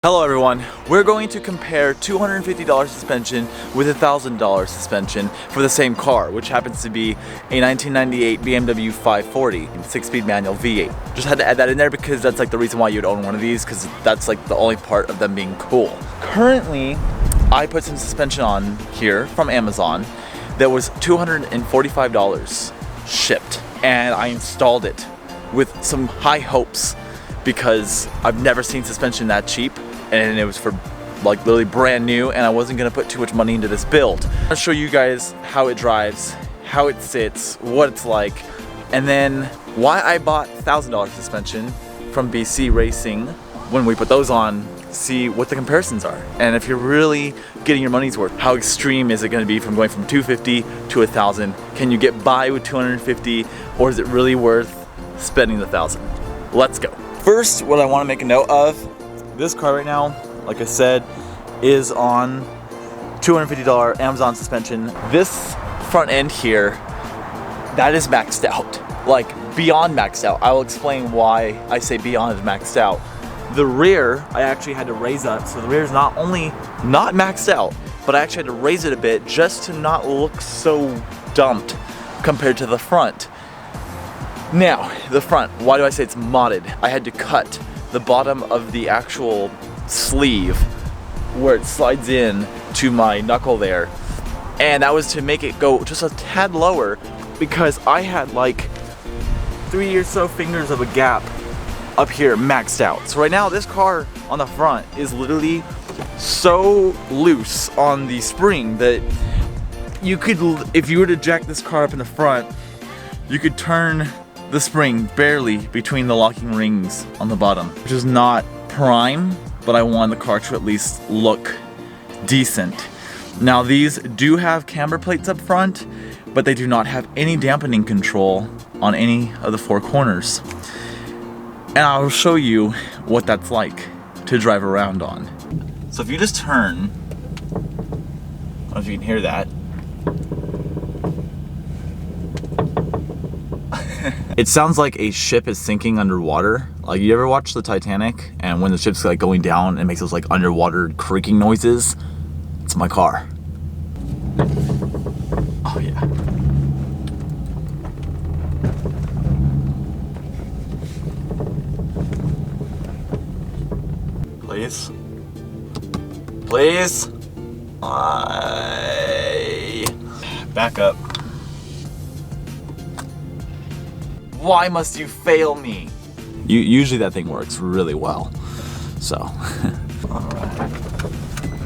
Hello everyone, we're going to compare $250 suspension with $1,000 suspension for the same car, which happens to be a 1998 BMW 540 6-speed manual V8. Just had to add that in there because that's like the reason why you'd own one of these, because that's like the only part of them being cool. Currently, I put some suspension on here from Amazon that was $245 shipped, and I installed it with some high hopes because I've never seen suspension that cheap. And it was for like literally brand new, and I wasn't gonna put too much money into this build. I'll show you guys how it drives, how it sits, what it's like, and then why I bought $1,000 suspension from BC Racing. When we put those on, see what the comparisons are. And if you're really getting your money's worth, how extreme is it gonna be from going from $250 to $1,000? Can you get by with $250, or is it really worth spending the $1,000? Let's go. First, what I wanna make a note of, this car right now, like I said, is on $250 Amazon suspension. This front end here, that is maxed out, like beyond maxed out. I will explain why I say beyond maxed out. The rear, I actually had to raise up, so the rear is not only not maxed out, but I actually had to raise it a bit just to not look so dumped compared to the front. Now, the front, why do I say it's modded? I had to cut the bottom of the actual sleeve where it slides in to my knuckle there, and that was to make it go just a tad lower because I had like 3 or so fingers of a gap up here maxed out. So right now this car on the front is literally so loose on the spring that you could, if you were to jack this car up in the front, you could turn the spring barely between the locking rings on the bottom, which is not prime, but I want the car to at least look decent. Now these do have camber plates up front, but they do not have any dampening control on any of the four corners. And I'll show you what that's like to drive around on. So if you just turn, I don't know if you can hear that. It sounds like a ship is sinking underwater. Like, you ever watch the Titanic, and when the ship's like going down, it makes those like underwater creaking noises? It's my car. Oh yeah. Please? Please? Back up. Why must you fail me? Usually that thing works really well. So, all right,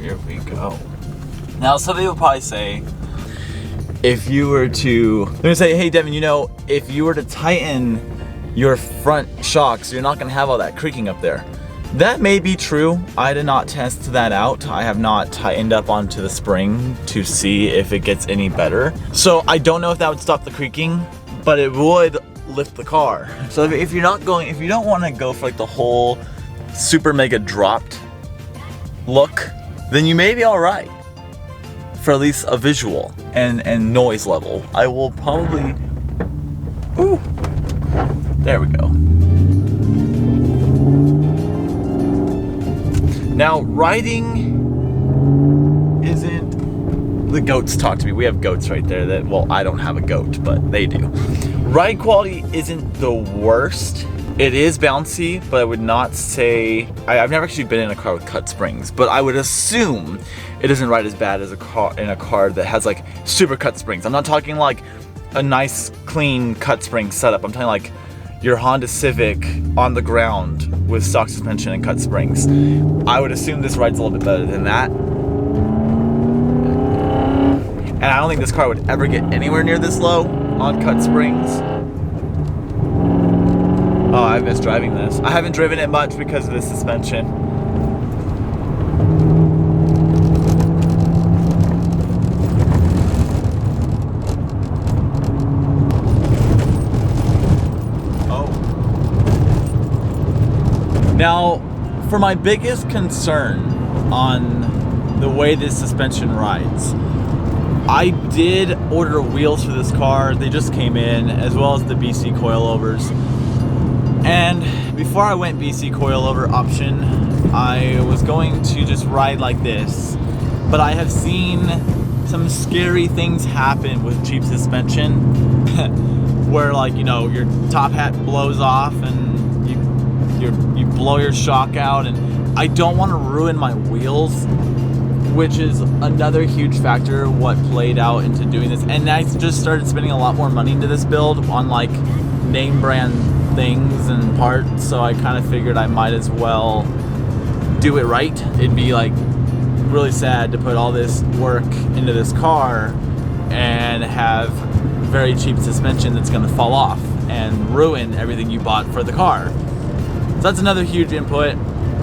here we go. Now somebody will probably say, if you were to, they're gonna say, hey Devin, you know, if you were to tighten your front shocks, you're not gonna have all that creaking up there. That may be true. I did not test that out. I have not tightened up onto the spring to see if it gets any better. So I don't know if that would stop the creaking, but it would lift the car. So if you don't want to go for like the whole super mega dropped look, then you may be all right for at least a visual and noise level. I will probably, ooh, there we go. Now riding isn't, the goats talk to me. We have goats right there that, well, I don't have a goat, but they do. Ride quality isn't the worst. It is bouncy, but I would not say, I've never actually been in a car with cut springs, but I would assume it doesn't ride as bad as a car that has like super cut springs. I'm not talking like a nice clean cut spring setup. I'm talking like your Honda Civic on the ground with stock suspension and cut springs. I would assume this rides a little bit better than that. And I don't think this car would ever get anywhere near this low on cut springs. Oh, I miss driving this. I haven't driven it much because of the suspension. Oh. Now, for my biggest concern on the way this suspension rides, I did order wheels for this car. They just came in, as well as the BC coilovers. And before I went BC coilover option, I was going to just ride like this, but I have seen some scary things happen with cheap suspension where, like, you know, your top hat blows off and you blow your shock out, and I don't want to ruin my wheels, which is another huge factor what played out into doing this. And I just started spending a lot more money into this build on like name brand things and parts, so I kind of figured I might as well do it right. It'd be like really sad to put all this work into this car and have very cheap suspension that's going to fall off and ruin everything you bought for the car. So that's another huge input.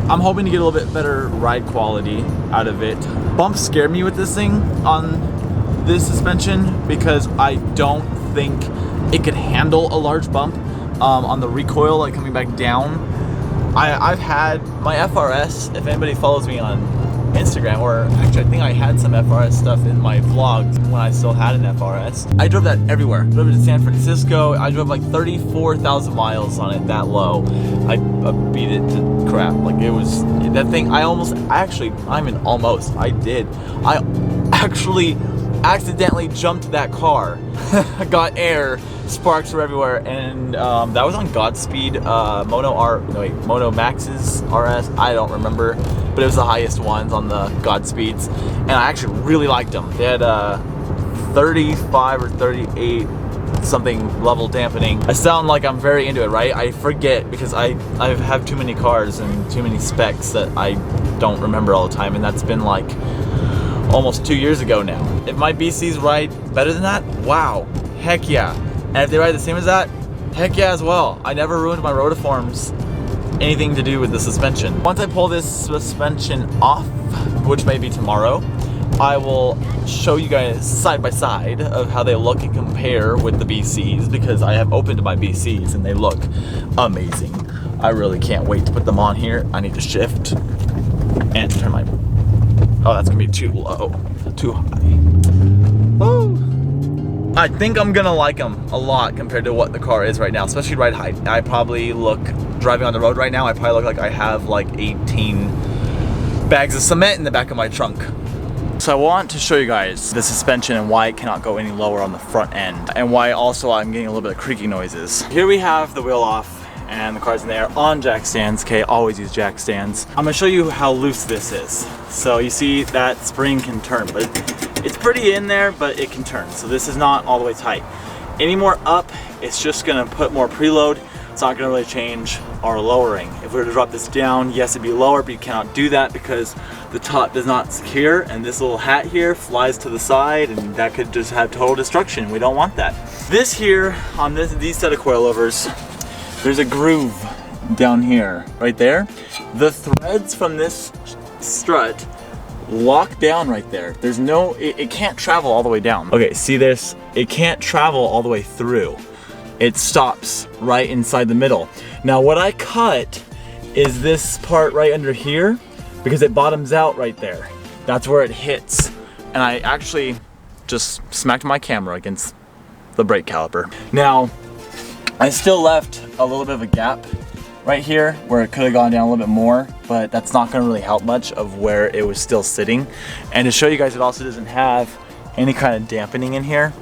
I'm hoping to get a little bit better ride quality out of it. Bumps scared me with this thing on this suspension because I don't think it could handle a large bump on the recoil, like coming back down. I've had my FRS, if anybody follows me on Instagram, or actually I think I had some FRS stuff in my vlogs when I still had an FRS. I drove that everywhere. I drove it to San Francisco. I drove like 34,000 miles on it that low. I beat it to crap. Like, it was, that thing, I actually accidentally jumped that car. Got air, sparks were everywhere, and that was on Godspeed Moto Max's RS. I don't remember, but it was the highest ones on the Godspeeds, and I actually really liked them. They had 35 or 38 something level dampening. I sound like I'm very into it, right? I forget because I have too many cars and too many specs that I don't remember all the time, and that's been like almost 2 years ago now. If my BCs ride better than that, wow, heck yeah. And if they ride the same as that, heck yeah as well. I never ruined my rotiforms anything to do with the suspension. Once I pull this suspension off, which may be tomorrow, I will show you guys side by side of how they look and compare with the BCs, because I have opened my BCs and they look amazing. I really can't wait to put them on here. I need to shift and turn my, oh, that's gonna be too low, too high. Woo! I think I'm gonna like them a lot compared to what the car is right now, especially ride height. I probably look, driving on the road right now, I probably look like I have like 18 bags of cement in the back of my trunk. So I want to show you guys the suspension and why it cannot go any lower on the front end, and why also I'm getting a little bit of creaky noises. Here we have the wheel off and the car's in there on jack stands. Okay, always use jack stands. I'm gonna show you how loose this is. So you see that spring can turn, but it's pretty in there, but it can turn. So this is not all the way tight. Any more up, it's just gonna put more preload. It's not gonna really change our lowering. If we were to drop this down, yes, it'd be lower, but you cannot do that because the top does not secure, and this little hat here flies to the side, and that could just have total destruction. We don't want that. This here, on these set of coilovers, there's a groove down here, right there. The threads from this strut lock down right there. There's no, it can't travel all the way down. Okay, see this? It can't travel all the way through. It stops right inside the middle. Now what I cut is this part right under here, because it bottoms out right there. That's where it hits. And I actually just smacked my camera against the brake caliper. Now, I still left a little bit of a gap right here where it could have gone down a little bit more, but that's not gonna really help much of where it was still sitting. And to show you guys, it also doesn't have any kind of dampening in here.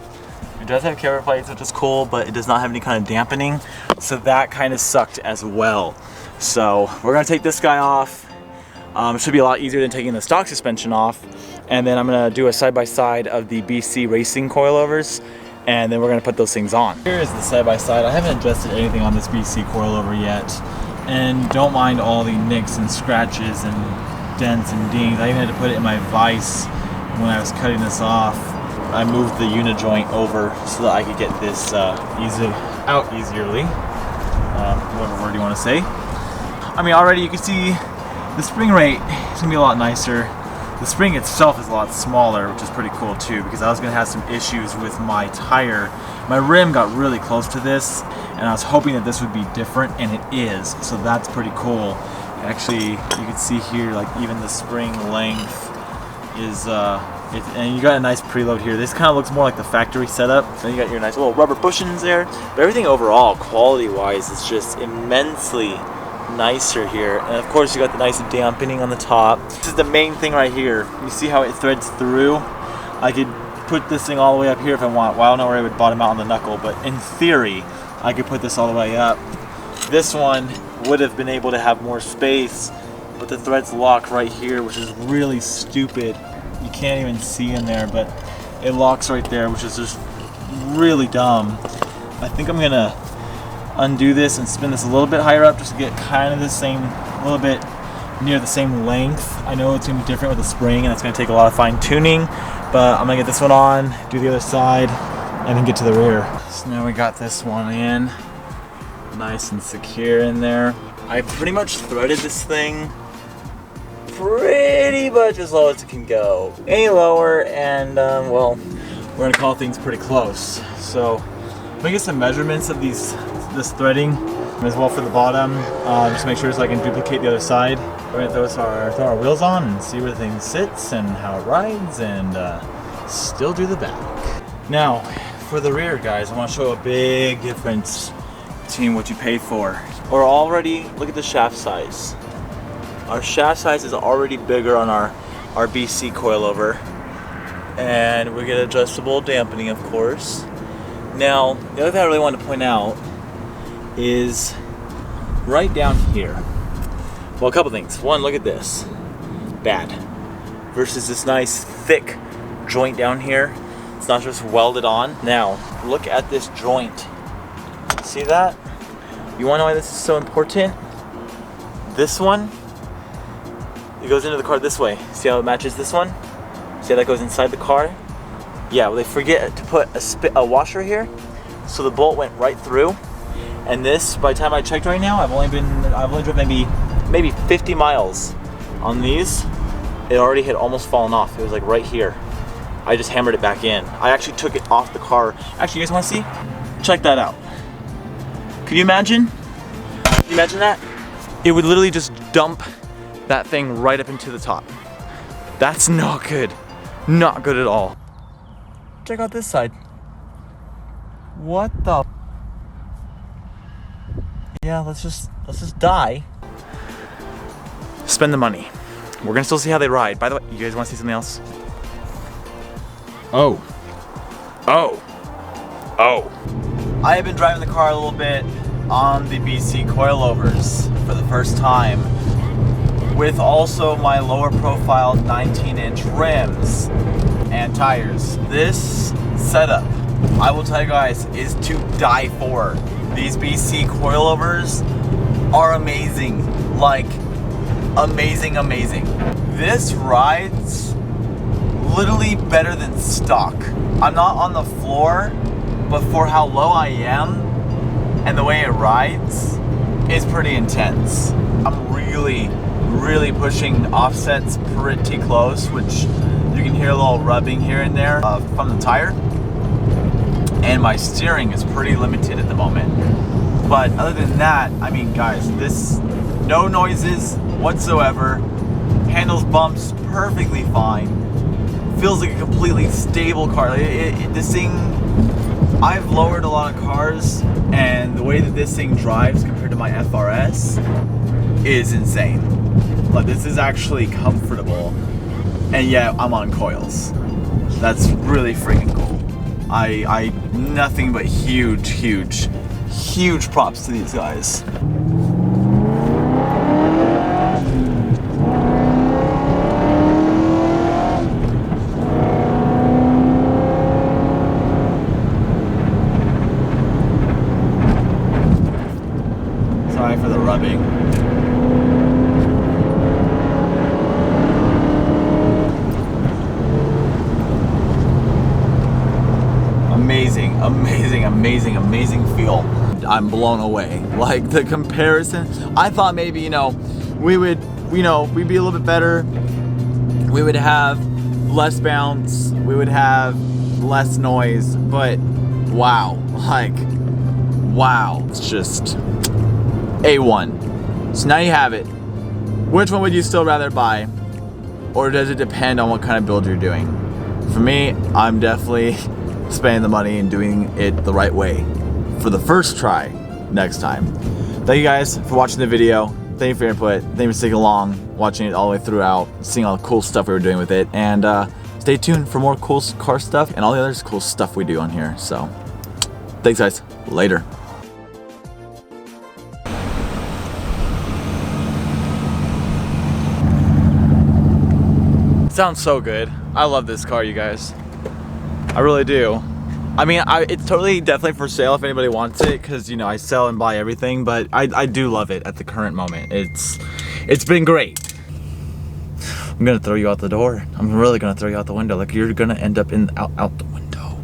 It does have cover plates, which is cool, but it does not have any kind of dampening. So that kind of sucked as well. So we're gonna take this guy off. It should be a lot easier than taking the stock suspension off. And then I'm gonna do a side-by-side of the BC Racing coilovers, and then we're gonna put those things on. Here is the side-by-side. I haven't adjusted anything on this BC coilover yet. And don't mind all the nicks and scratches and dents and dings. I even had to put it in my vise when I was cutting this off. I moved the unijoint over so that I could get this out easierly, whatever word you want to say. I mean, already you can see the spring rate is gonna be a lot nicer. The spring itself is a lot smaller, which is pretty cool too, because I was gonna have some issues with my tire. My rim got really close to this, and I was hoping that this would be different, and it is, so that's pretty cool. Actually, you can see here, like, even the spring length is, and you got a nice preload here. This kind of looks more like the factory setup. Then you got your nice little rubber bushings there. But everything overall, quality-wise, is just immensely nicer here. And of course you got the nice dampening on the top. This is the main thing right here. You see how it threads through? I could put this thing all the way up here if I want. Well, I don't know where it would bottom out on the knuckle, but in theory, I could put this all the way up. This one would have been able to have more space, but the threads lock right here, which is really stupid. You can't even see in there, but it locks right there, which is just really dumb. I think I'm gonna undo this and spin this a little bit higher up just to get kind of the same, a little bit near the same length. I know it's gonna be different with the spring and it's gonna take a lot of fine tuning, but I'm gonna get this one on, do the other side, and then get to the rear. So now we got this one in, nice and secure in there. I pretty much threaded this thing pretty much as low as it can go. Any lower and well, we're gonna call things pretty close. So let me get some measurements of this threading as well for the bottom, just to make sure so I can duplicate the other side. We're gonna throw our wheels on and see where the thing sits and how it rides, and still do the back. Now for the rear, guys, I want to show a big difference between what you paid for. We're already, look at the shaft size. Our shaft size is already bigger on our BC coilover, and we get adjustable dampening, of course. Now, the other thing I really want to point out is right down here. Well, a couple things. One, look at this. Bad. Versus this nice thick joint down here. It's not just welded on. Now, look at this joint. See that? You want to know why this is so important? This one, it goes into the car this way. See how it matches this one? See how that goes inside the car? Yeah, well, they forget to put a washer here, so the bolt went right through. And this, by the time I checked right now, I've only driven maybe 50 miles on these. It already had almost fallen off. It was like right here. I just hammered it back in. I actually took it off the car. Actually, you guys want to see? Check that out. Could you imagine? Can you imagine that? It would literally just dump that thing right up into the top. That's not good. Not good at all. Check out this side. What the? Yeah, let's just die. Spend the money. We're gonna still see how they ride. By the way, you guys want to see something else? Oh. I have been driving the car a little bit on the BC coilovers for the first time, with also my lower profile 19-inch rims and tires. This setup, I will tell you guys, is to die for. These BC coilovers are amazing, like amazing. This rides literally better than stock. I'm not on the floor, but for how low I am and the way it rides is pretty intense. I'm really pushing offsets pretty close, which you can hear a little rubbing here and there from the tire. And my steering is pretty limited at the moment. But other than that, I mean, guys, this, no noises whatsoever, handles bumps perfectly fine, feels like a completely stable car. This thing, I've lowered a lot of cars, and the way that this thing drives compared to my FRS is insane. But this is actually comfortable, and yet I'm on coils. That's really freaking cool. I nothing but huge props to these guys. Sorry for the rubbing. Amazing feel. I'm blown away. Like the comparison, I thought maybe, we'd be a little bit better. We would have less bounce, we would have less noise, but wow, it's just A1. So now you have it. Which one would you still rather buy? Or does it depend on what kind of build you're doing? For me, I'm definitely spending the money and doing it the right way for the first try next time. Thank you guys for watching the video. Thank you for your input. Thank you for sticking along, watching it all the way throughout, seeing all the cool stuff we were doing with it. And stay tuned for more cool car stuff and all the other cool stuff we do on here. So, thanks guys. Later. Sounds so good. I love this car, you guys. I really do. I mean, it's totally definitely for sale if anybody wants it, because, you know, I sell and buy everything, but I do love it at the current moment. It's been great. I'm gonna throw you out the door. I'm really gonna throw you out the window. Like, you're gonna end up out the window.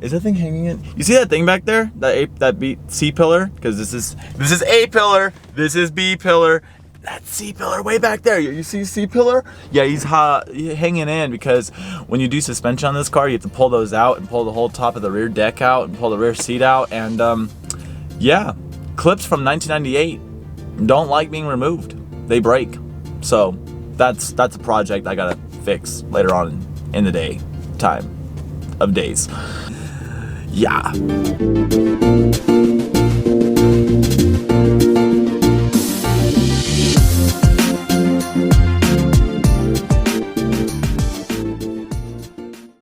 Is that thing hanging in? You see that thing back there? That C pillar? Because this is A pillar, this is B pillar. That C pillar way back there. You see C pillar? Yeah, he's hanging in because when you do suspension on this car, you have to pull those out and pull the whole top of the rear deck out and pull the rear seat out. And yeah, clips from 1998 don't like being removed. They break. So that's a project I gotta fix later on in the time of days. Yeah.